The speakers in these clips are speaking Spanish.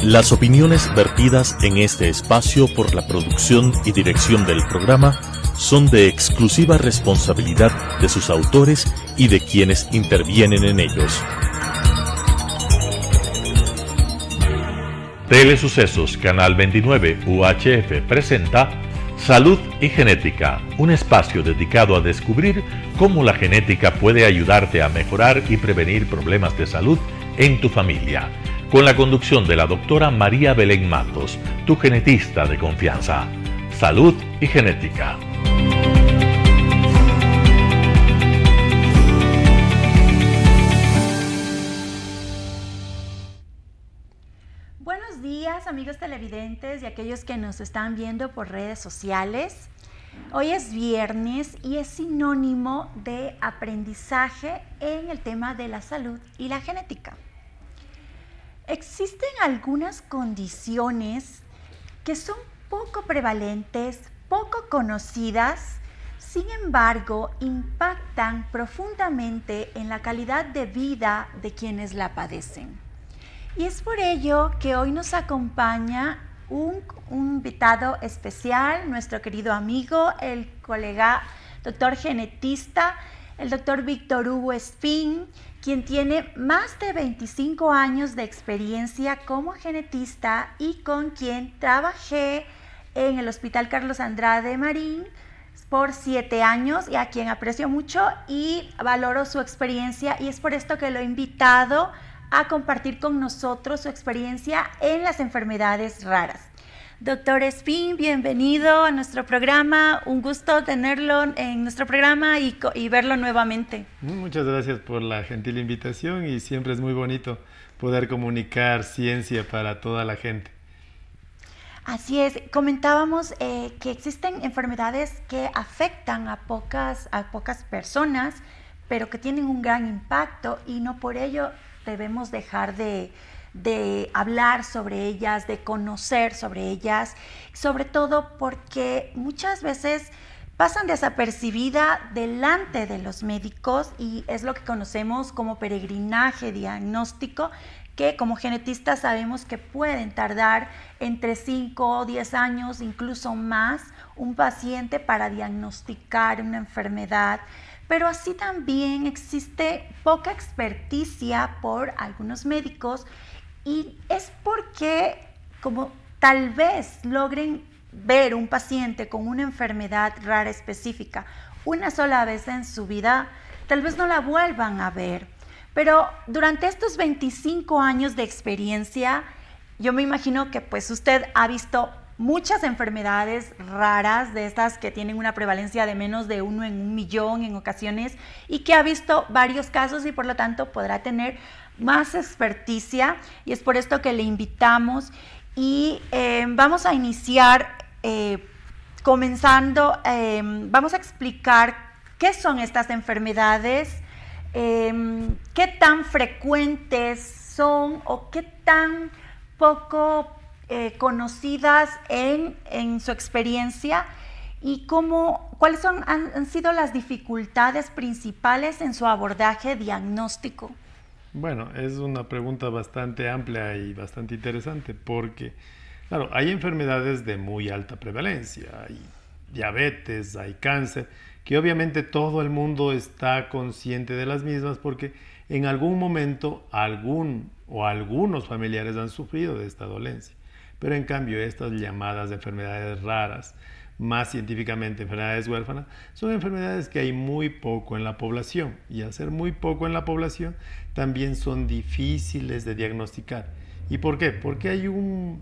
Las opiniones vertidas en este espacio por la producción y dirección del programa son de exclusiva responsabilidad de sus autores y de quienes intervienen en ellos. Telesucesos Canal 29 UHF presenta Salud y Genética, un espacio dedicado a descubrir cómo la genética puede ayudarte a mejorar y prevenir problemas de salud en tu familia, con la conducción de la doctora María Belén Matos, tu genetista de confianza. Salud y Genética. Buenos días, amigos televidentes y aquellos que nos están viendo por redes sociales. Hoy es viernes y es sinónimo de aprendizaje en el tema de la salud y la genética. Existen algunas condiciones que son poco prevalentes, poco conocidas, sin embargo, impactan profundamente en la calidad de vida de quienes la padecen. Y es por ello que hoy nos acompaña un invitado especial, nuestro querido amigo, el colega doctor genetista, el doctor Víctor Hugo Espín, quien tiene más de 25 años de experiencia como genetista y con quien trabajé en el Hospital Carlos Andrade Marín por 7 años y a quien aprecio mucho y valoro su experiencia, y es por esto que lo he invitado a compartir con nosotros su experiencia en las enfermedades raras. Doctor Espín, bienvenido a nuestro programa. Un gusto tenerlo en nuestro programa y verlo nuevamente. Muchas gracias por la gentil invitación, y siempre es muy bonito poder comunicar ciencia para toda la gente. Así es, comentábamos que existen enfermedades que afectan a pocas personas, pero que tienen un gran impacto, y no por ello debemos dejar de hablar sobre ellas, de conocer sobre ellas, sobre todo porque muchas veces pasan desapercibidas delante de los médicos, y es lo que conocemos como peregrinaje diagnóstico, que como genetistas sabemos que pueden tardar entre 5 o 10 años, incluso más, un paciente para diagnosticar una enfermedad. Pero así también existe poca experticia por algunos médicos, y es porque como tal vez logren ver un paciente con una enfermedad rara específica una sola vez en su vida, tal vez no la vuelvan a ver. Pero durante estos 25 años de experiencia, yo me imagino que pues usted ha visto muchas enfermedades raras, de estas que tienen una prevalencia de menos de 1 en 1.000.000 en ocasiones, y que ha visto varios casos y por lo tanto podrá tener más experticia, y es por esto que le invitamos. Y vamos a iniciar comenzando, vamos a explicar qué son estas enfermedades, qué tan frecuentes son o qué tan poco conocidas en su experiencia, y cuáles han sido las dificultades principales en su abordaje diagnóstico. Bueno, es una pregunta bastante amplia y bastante interesante, porque, claro, hay enfermedades de muy alta prevalencia, hay diabetes, hay cáncer, que obviamente todo el mundo está consciente de las mismas, porque en algún momento algunos familiares han sufrido de esta dolencia. Pero en cambio, estas llamadas enfermedades raras, más científicamente enfermedades huérfanas, son enfermedades que hay muy poco en la población, y al ser muy poco en la población también son difíciles de diagnosticar. ¿Y por qué? Porque hay un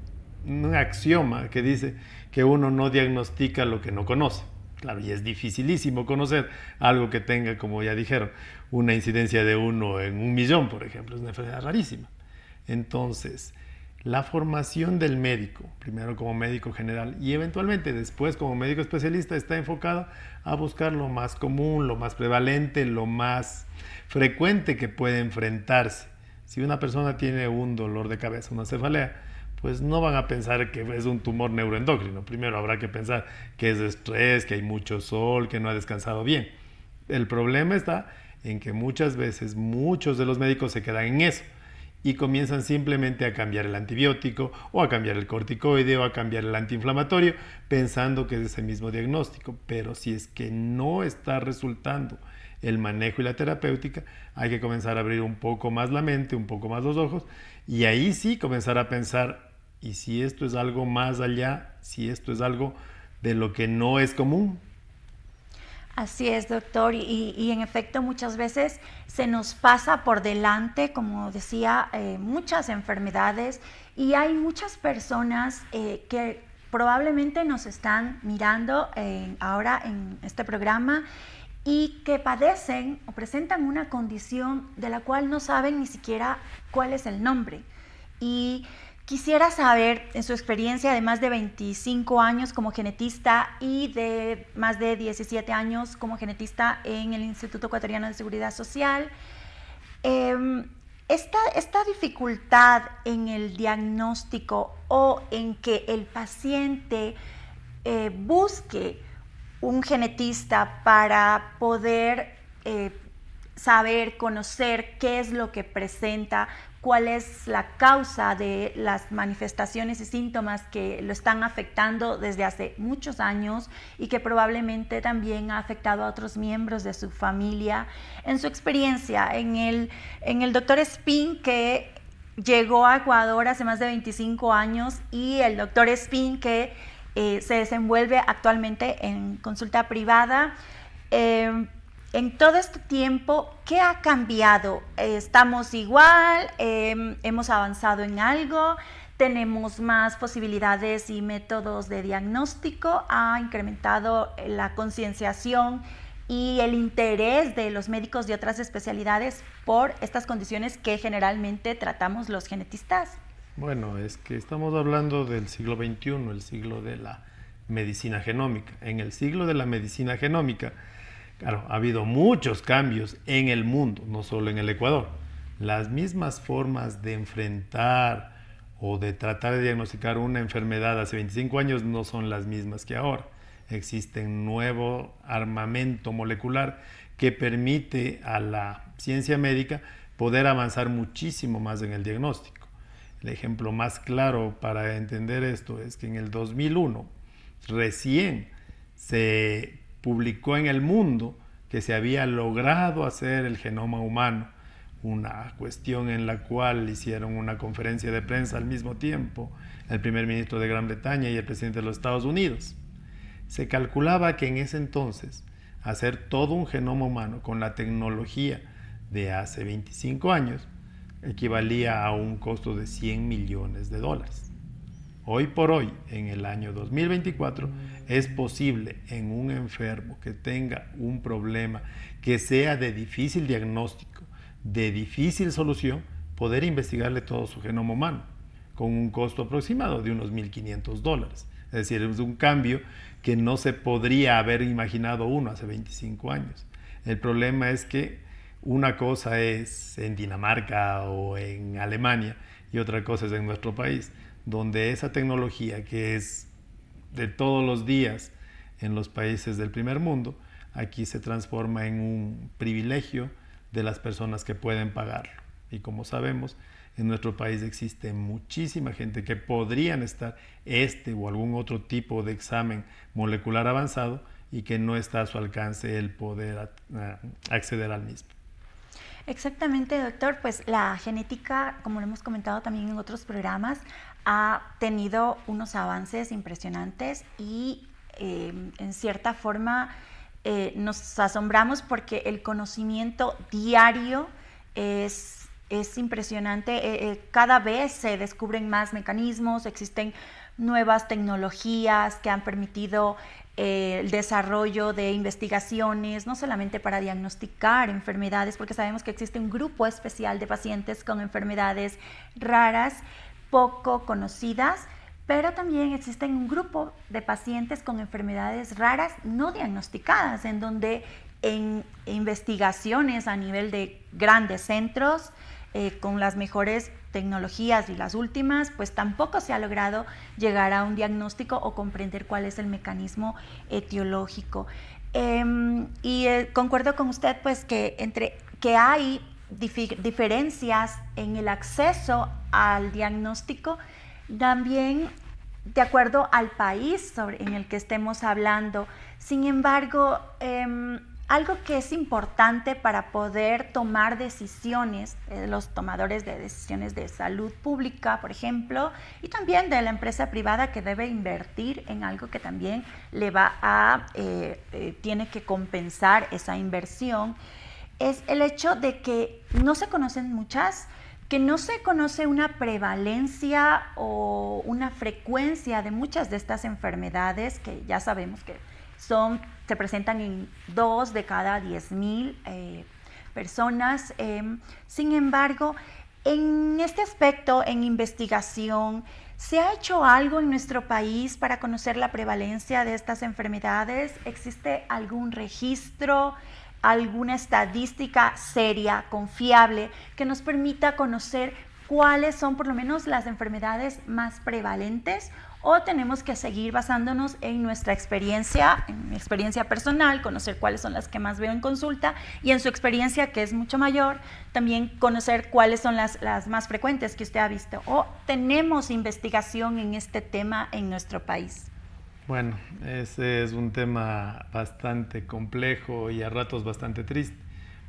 axioma que dice que uno no diagnostica lo que no conoce. Claro, y es dificilísimo conocer algo que tenga, como ya dijeron, una incidencia de 1 en 1.000.000, por ejemplo. Es una enfermedad rarísima. Entonces, la formación del médico, primero como médico general y eventualmente después como médico especialista, está enfocada a buscar lo más común, lo más prevalente, lo más frecuente que puede enfrentarse. Si una persona tiene un dolor de cabeza, una cefalea, pues no van a pensar que es un tumor neuroendocrino. Primero habrá que pensar que es de estrés, que hay mucho sol, que no ha descansado bien. El problema está en que muchas veces muchos de los médicos se quedan en eso y comienzan simplemente a cambiar el antibiótico o a cambiar el corticoide o a cambiar el antiinflamatorio pensando que es ese mismo diagnóstico. Pero si es que no está resultando el manejo y la terapéutica, hay que comenzar a abrir un poco más la mente, un poco más los ojos, y ahí sí comenzar a pensar, ¿y si esto es algo más allá? ¿Si esto es algo de lo que no es común? Así es, doctor, y en efecto muchas veces se nos pasa por delante, como decía, muchas enfermedades, y hay muchas personas que probablemente nos están mirando ahora en este programa y que padecen o presentan una condición de la cual no saben ni siquiera cuál es el nombre. Y quisiera saber, en su experiencia de más de 25 años como genetista y de más de 17 años como genetista en el Instituto Ecuatoriano de Seguridad Social, esta dificultad en el diagnóstico o en que el paciente busque un genetista para poder saber, conocer qué es lo que presenta, cuál es la causa de las manifestaciones y síntomas que lo están afectando desde hace muchos años y que probablemente también ha afectado a otros miembros de su familia. En su experiencia, en el doctor Espín, que llegó a Ecuador hace más de 25 años, y el doctor Espín, que se desenvuelve actualmente en consulta privada, en todo este tiempo, ¿qué ha cambiado? ¿Estamos igual? ¿Hemos avanzado en algo? ¿Tenemos más posibilidades y métodos de diagnóstico? ¿Ha incrementado la concienciación y el interés de los médicos de otras especialidades por estas condiciones que generalmente tratamos los genetistas? Bueno, es que estamos hablando del siglo XXI, el siglo de la medicina genómica. En el siglo de la medicina genómica, claro, ha habido muchos cambios en el mundo, no solo en el Ecuador. Las mismas formas de enfrentar o de tratar de diagnosticar una enfermedad hace 25 años no son las mismas que ahora. Existe un nuevo armamento molecular que permite a la ciencia médica poder avanzar muchísimo más en el diagnóstico. El ejemplo más claro para entender esto es que en el 2001 recién se publicó en El Mundo que se había logrado hacer el genoma humano, una cuestión en la cual hicieron una conferencia de prensa al mismo tiempo el primer ministro de Gran Bretaña y el presidente de los Estados Unidos. Se calculaba que en ese entonces hacer todo un genoma humano con la tecnología de hace 25 años equivalía a un costo de $100 millones. Hoy por hoy, en el año 2024, es posible en un enfermo que tenga un problema que sea de difícil diagnóstico, de difícil solución, poder investigarle todo su genoma humano con un costo aproximado de unos $1.500. Es decir, es un cambio que no se podría haber imaginado uno hace 25 años. El problema es que una cosa es en Dinamarca o en Alemania y otra cosa es en nuestro país, donde esa tecnología que es de todos los días en los países del primer mundo, aquí se transforma en un privilegio de las personas que pueden pagarlo. Y como sabemos, en nuestro país existe muchísima gente que podrían estar o algún otro tipo de examen molecular avanzado y que no está a su alcance el poder acceder al mismo. Exactamente, doctor. Pues la genética, como lo hemos comentado también en otros programas, ha tenido unos avances impresionantes y en cierta forma nos asombramos porque el conocimiento diario es impresionante. Cada vez se descubren más mecanismos, existen nuevas tecnologías que han permitido el desarrollo de investigaciones, no solamente para diagnosticar enfermedades, porque sabemos que existe un grupo especial de pacientes con enfermedades raras, poco conocidas, pero también existe un grupo de pacientes con enfermedades raras no diagnosticadas, en donde en investigaciones a nivel de grandes centros, con las mejores tecnologías y las últimas, pues tampoco se ha logrado llegar a un diagnóstico o comprender cuál es el mecanismo etiológico. Concuerdo con usted, pues, que hay diferencias en el acceso al diagnóstico, también de acuerdo al país en el que estemos hablando. Sin embargo, algo que es importante para poder tomar decisiones, los tomadores de decisiones de salud pública, por ejemplo, y también de la empresa privada que debe invertir en algo que también le va a, tiene que compensar esa inversión, es el hecho de que no se conocen muchas, que no se conoce una prevalencia o una frecuencia de muchas de estas enfermedades que ya sabemos que se presentan en 2 de cada 10,000 personas. Sin embargo, en este aspecto, en investigación, ¿se ha hecho algo en nuestro país para conocer la prevalencia de estas enfermedades? ¿Existe algún registro, alguna estadística seria, confiable, que nos permita conocer cuáles son por lo menos las enfermedades más prevalentes? ¿O tenemos que seguir basándonos en nuestra experiencia, en mi experiencia personal, conocer cuáles son las que más veo en consulta, y en su experiencia, que es mucho mayor, también conocer cuáles son las más frecuentes que usted ha visto? ¿O tenemos investigación en este tema en nuestro país? Bueno, ese es un tema bastante complejo y a ratos bastante triste,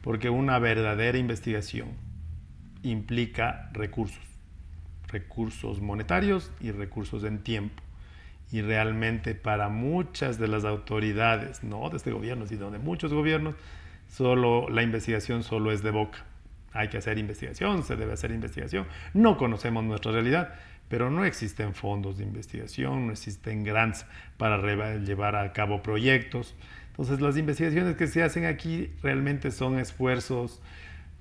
porque una verdadera investigación implica recursos monetarios y recursos en tiempo. Y realmente para muchas de las autoridades, no de este gobierno, sino de muchos gobiernos, la investigación solo es de boca. Hay que hacer investigación, se debe hacer investigación. No conocemos nuestra realidad, pero no existen fondos de investigación, no existen grants para llevar a cabo proyectos. Entonces las investigaciones que se hacen aquí realmente son esfuerzos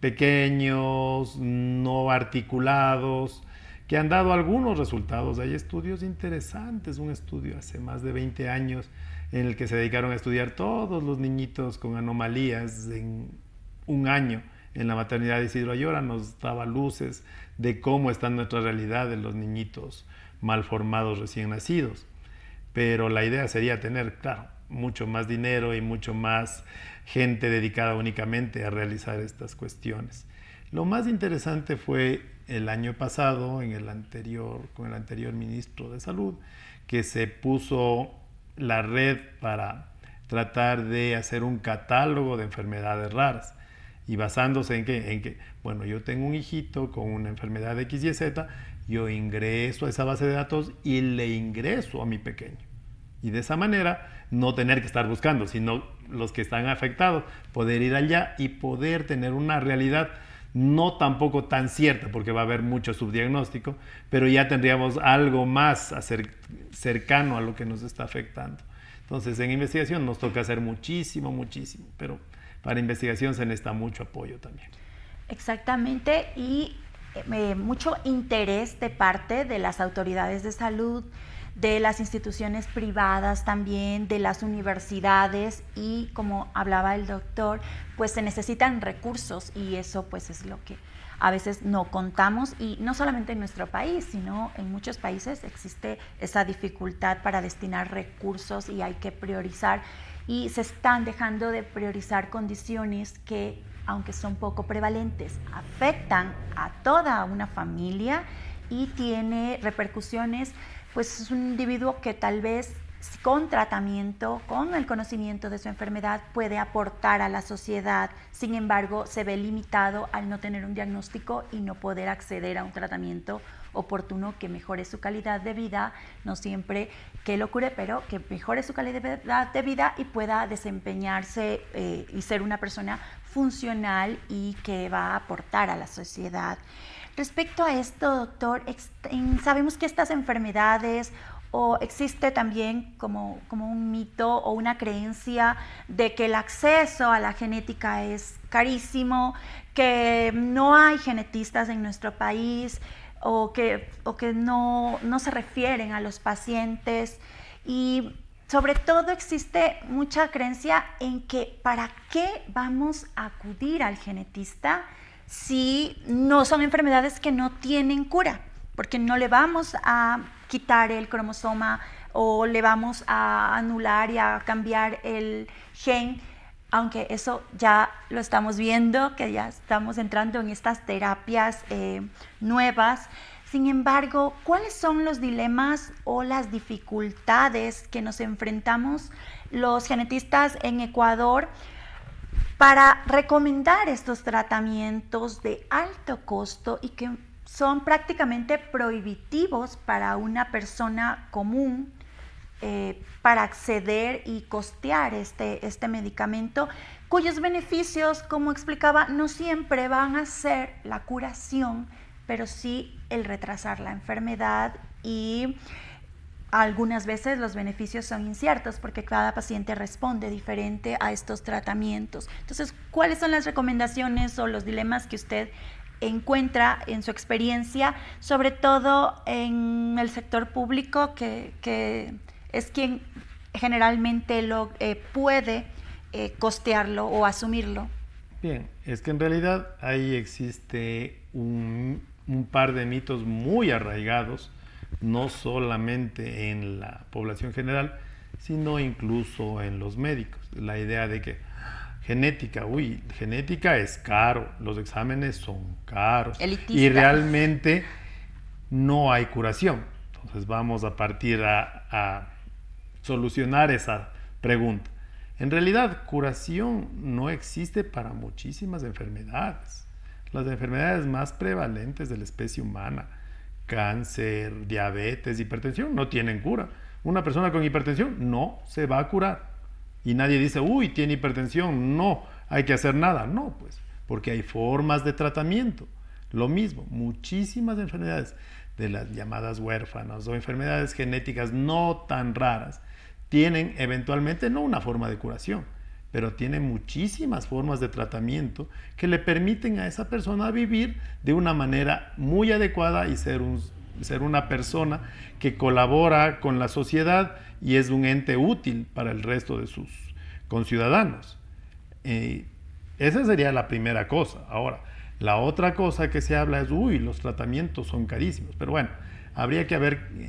pequeños, no articulados, que han dado algunos resultados. Hay estudios interesantes, un estudio hace más de 20 años en el que se dedicaron a estudiar todos los niñitos con anomalías en un año en la maternidad de Isidro Ayora. Nos daba luces de cómo está nuestra realidad de los niñitos malformados recién nacidos. Pero la idea sería tener, claro, mucho más dinero y mucho más gente dedicada únicamente a realizar estas cuestiones. Lo más interesante fue el año pasado, con el anterior ministro de Salud, que se puso la red para tratar de hacer un catálogo de enfermedades raras. Y basándose en que, bueno, yo tengo un hijito con una enfermedad X y Z, yo ingreso a esa base de datos y le ingreso a mi pequeño. Y de esa manera no tener que estar buscando, sino los que están afectados, poder ir allá y poder tener una realidad no tampoco tan cierta, porque va a haber mucho subdiagnóstico, pero ya tendríamos algo más cercano a lo que nos está afectando. Entonces, en investigación nos toca hacer muchísimo, pero para investigación se necesita mucho apoyo también. Exactamente, y mucho interés de parte de las autoridades de salud, de las instituciones privadas también, de las universidades, y como hablaba el doctor, pues se necesitan recursos, y eso pues es lo que a veces no contamos, y no solamente en nuestro país, sino en muchos países existe esa dificultad para destinar recursos y hay que priorizar, y se están dejando de priorizar condiciones que, aunque son poco prevalentes, afectan a toda una familia y tiene repercusiones. Pues es un individuo que tal vez con tratamiento, con el conocimiento de su enfermedad, puede aportar a la sociedad. Sin embargo, se ve limitado al no tener un diagnóstico y no poder acceder a un tratamiento oportuno que mejore su calidad de vida, no siempre que lo cure, pero que mejore su calidad de vida y pueda desempeñarse y ser una persona funcional y que va a aportar a la sociedad. Respecto a esto, doctor, sabemos que estas enfermedades, o existe también como un mito o una creencia de que el acceso a la genética es carísimo, que no hay genetistas en nuestro país, o que no se refieren a los pacientes, y sobre todo existe mucha creencia en que ¿para qué vamos a acudir al genetista si no son enfermedades que no tienen cura? Porque no le vamos a quitar el cromosoma o le vamos a anular y a cambiar el gen aunque eso ya lo estamos viendo, que ya estamos entrando en estas terapias nuevas. Sin embargo, ¿cuáles son los dilemas o las dificultades que nos enfrentamos los genetistas en Ecuador para recomendar estos tratamientos de alto costo y que son prácticamente prohibitivos para una persona común para acceder y costear este medicamento, cuyos beneficios, como explicaba, no siempre van a ser la curación, pero sí el retrasar la enfermedad, y algunas veces los beneficios son inciertos porque cada paciente responde diferente a estos tratamientos. Entonces, ¿cuáles son las recomendaciones o los dilemas que usted encuentra en su experiencia, sobre todo en el sector público, que es quien generalmente lo puede costearlo o asumirlo? Bien, es que en realidad ahí existe un par de mitos muy arraigados, no solamente en la población general, sino incluso en los médicos. La idea de que genética es caro, los exámenes son caros, elitista, y realmente no hay curación. Entonces vamos a partir a solucionar esa pregunta. En realidad, curación no existe para muchísimas enfermedades. Las enfermedades más prevalentes de la especie humana, cáncer, diabetes, hipertensión, no tienen cura. Una persona con hipertensión no se va a curar. Y nadie dice, uy, tiene hipertensión, no hay que hacer nada. No, pues, porque hay formas de tratamiento. Lo mismo, muchísimas enfermedades de las llamadas huérfanas o enfermedades genéticas no tan raras tienen eventualmente no una forma de curación, pero tienen muchísimas formas de tratamiento que le permiten a esa persona vivir de una manera muy adecuada y ser una persona que colabora con la sociedad y es un ente útil para el resto de sus conciudadanos. Esa sería la primera cosa. Ahora, la otra cosa que se habla es, los tratamientos son carísimos. Pero bueno, habría que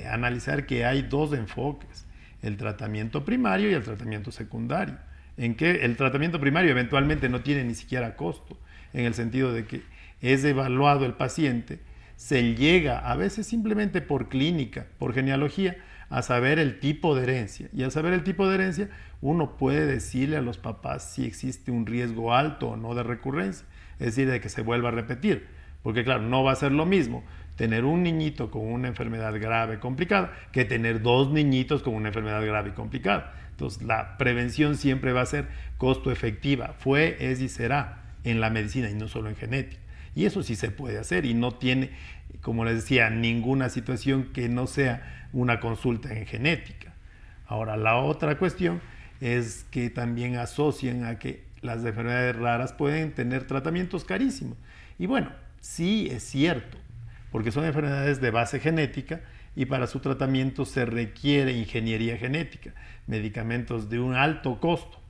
analizar que hay dos enfoques, el tratamiento primario y el tratamiento secundario. En que el tratamiento primario eventualmente no tiene ni siquiera costo, en el sentido de que es evaluado el paciente, se llega a veces simplemente por clínica, por genealogía, a saber el tipo de herencia. Y al saber el tipo de herencia, uno puede decirle a los papás si existe un riesgo alto o no de recurrencia, es decir, de que se vuelva a repetir. Porque claro, no va a ser lo mismo tener un niñito con una enfermedad grave complicada que tener dos niñitos con una enfermedad grave y complicada. Entonces, la prevención siempre va a ser costo efectiva. Fue, es y será en la medicina y no solo en genética. Y eso sí se puede hacer y no tiene, como les decía, ninguna situación que no sea una consulta en genética. Ahora, la otra cuestión es que también asocian a que las enfermedades raras pueden tener tratamientos carísimos. Y bueno, sí es cierto, porque son enfermedades de base genética y para su tratamiento se requiere ingeniería genética, medicamentos de un alto costo.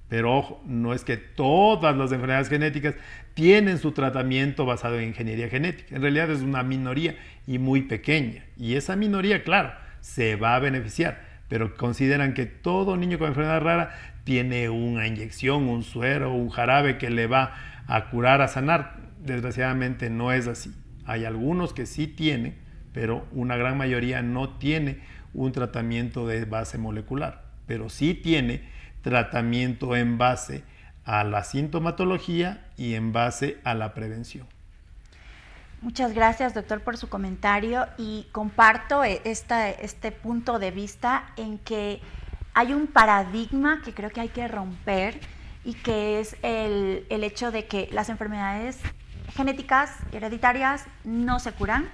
Pero ojo, no es que todas las enfermedades genéticas tienen su tratamiento basado en ingeniería genética. En realidad es una minoría y muy pequeña. Y esa minoría, claro, se va a beneficiar. Pero consideran que todo niño con enfermedad rara tiene una inyección, un suero, un jarabe que le va a curar, a sanar. Desgraciadamente no es así. Hay algunos que sí tienen, pero una gran mayoría no tiene un tratamiento de base molecular. Pero sí tiene tratamiento en base a la sintomatología y en base a la prevención. Muchas gracias, doctor, por su comentario, y comparto este punto de vista en que hay un paradigma que creo que hay que romper, y que es el hecho de que las enfermedades genéticas hereditarias no se curan.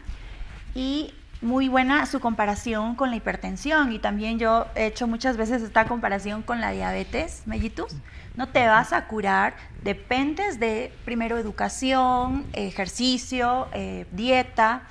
Y muy buena su comparación con la hipertensión, y también yo he hecho muchas veces esta comparación con la diabetes mellitus. No te vas a curar, dependes de primero educación, ejercicio, dieta,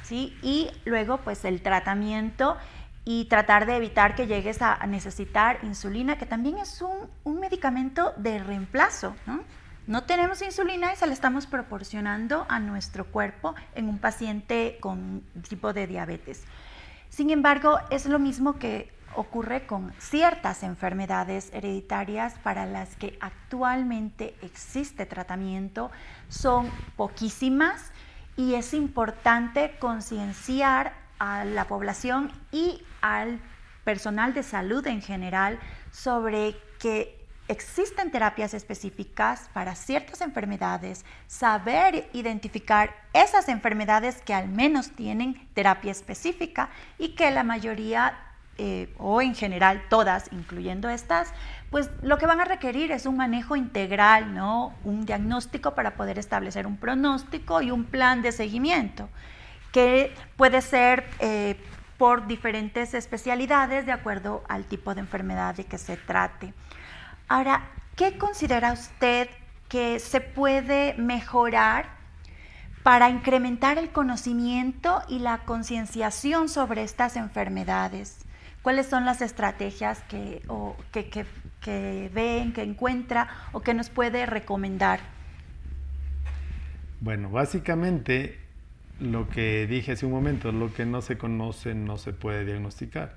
¿sí? Y luego pues el tratamiento, y tratar de evitar que llegues a necesitar insulina, que también es un medicamento de reemplazo, ¿no? No tenemos insulina y se la estamos proporcionando a nuestro cuerpo en un paciente con tipo de diabetes. Sin embargo, es lo mismo que ocurre con ciertas enfermedades hereditarias para las que actualmente existe tratamiento. Son poquísimas y es importante concienciar a la población y al personal de salud en general sobre que existen terapias específicas para ciertas enfermedades, saber identificar esas enfermedades que al menos tienen terapia específica y que la mayoría o en general todas, incluyendo estas, pues lo que van a requerir es un manejo integral, ¿no? Un diagnóstico para poder establecer un pronóstico y un plan de seguimiento que puede ser por diferentes especialidades de acuerdo al tipo de enfermedad de que se trate. Ahora, ¿qué considera usted que se puede mejorar para incrementar el conocimiento y la concienciación sobre estas enfermedades? ¿Cuáles son las estrategias que ven, que encuentra o que nos puede recomendar? Bueno, básicamente lo que dije hace un momento, lo que no se conoce no se puede diagnosticar.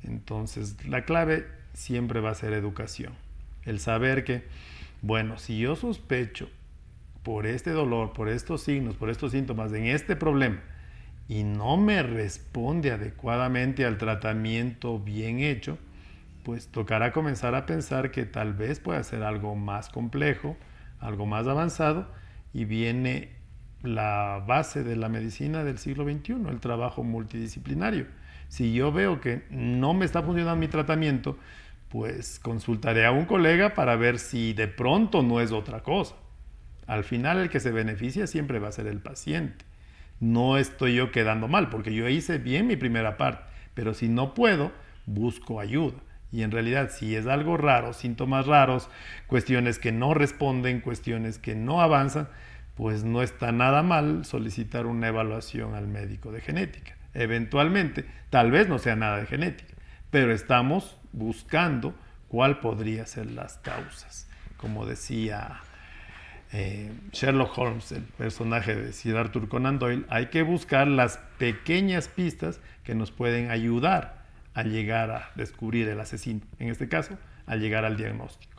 Entonces, la clave siempre va a ser educación. El saber que, bueno, si yo sospecho por este dolor, por estos signos, por estos síntomas, en este problema, y no me responde adecuadamente al tratamiento bien hecho, pues tocará comenzar a pensar que tal vez pueda ser algo más complejo, algo más avanzado, y viene la base de la medicina del siglo XXI, el trabajo multidisciplinario. Si yo veo que no me está funcionando mi tratamiento, pues consultaré a un colega para ver si de pronto no es otra cosa. Al final el que se beneficia siempre va a ser el paciente. No estoy yo quedando mal, porque yo hice bien mi primera parte, pero si no puedo, busco ayuda. Y en realidad, si es algo raro, síntomas raros, cuestiones que no responden, cuestiones que no avanzan, pues no está nada mal solicitar una evaluación al médico de genética. Eventualmente, tal vez no sea nada de genética, pero estamos buscando cuál podría ser las causas. Como decía Sherlock Holmes, el personaje de Sir Arthur Conan Doyle, hay que buscar las pequeñas pistas que nos pueden ayudar a llegar a descubrir el asesino, en este caso, a llegar al diagnóstico.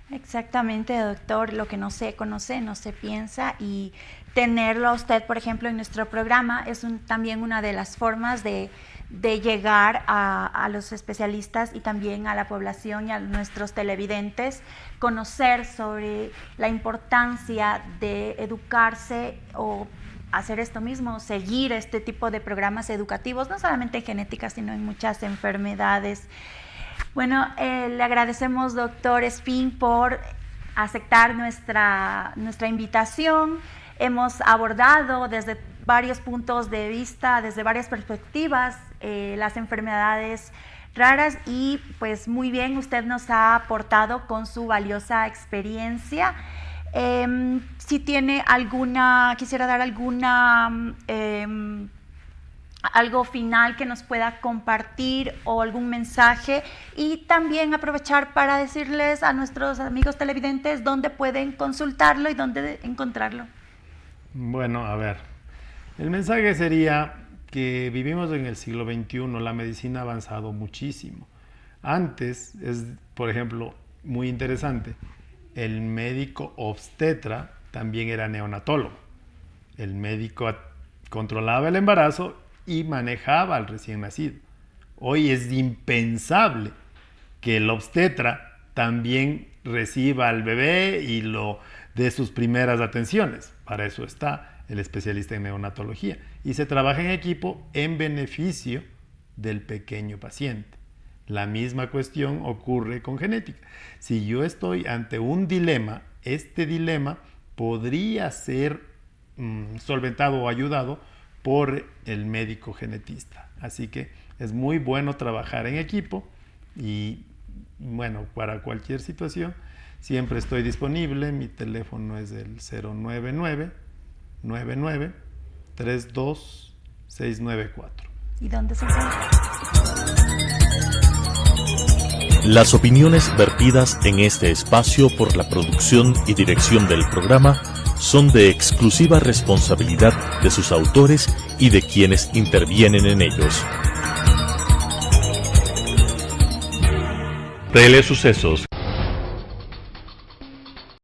Exactamente, doctor, lo que no se conoce, no se piensa, y tenerlo a usted, por ejemplo, en nuestro programa es también una de las formas de llegar a los especialistas y también a la población y a nuestros televidentes, conocer sobre la importancia de educarse o hacer esto mismo, seguir este tipo de programas educativos, no solamente en genética, sino en muchas enfermedades. Bueno, le agradecemos, doctor Espín, por aceptar nuestra invitación. Hemos abordado desde varios puntos de vista, desde varias perspectivas, las enfermedades raras y pues muy bien, usted nos ha aportado con su valiosa experiencia. Si tiene quisiera dar algo final que nos pueda compartir o algún mensaje, y también aprovechar para decirles a nuestros amigos televidentes dónde pueden consultarlo y dónde encontrarlo. Bueno, a ver, el mensaje sería que vivimos en el siglo XXI, la medicina ha avanzado muchísimo. Antes, por ejemplo, muy interesante, el médico obstetra también era neonatólogo. El médico controlaba el embarazo y manejaba al recién nacido. Hoy es impensable que el obstetra también reciba al bebé y lo dé sus primeras atenciones. Para eso está el especialista en neonatología. Y se trabaja en equipo en beneficio del pequeño paciente. La misma cuestión ocurre con genética. Si yo estoy ante un dilema, este dilema podría ser solventado o ayudado por el médico genetista. Así que es muy bueno trabajar en equipo y bueno, para cualquier situación siempre estoy disponible. Mi teléfono es el 099-99-32-694. ¿Y dónde se encuentra? Las opiniones vertidas en este espacio por la producción y dirección del programa son de exclusiva responsabilidad de sus autores y de quienes intervienen en ellos. Telesucesos.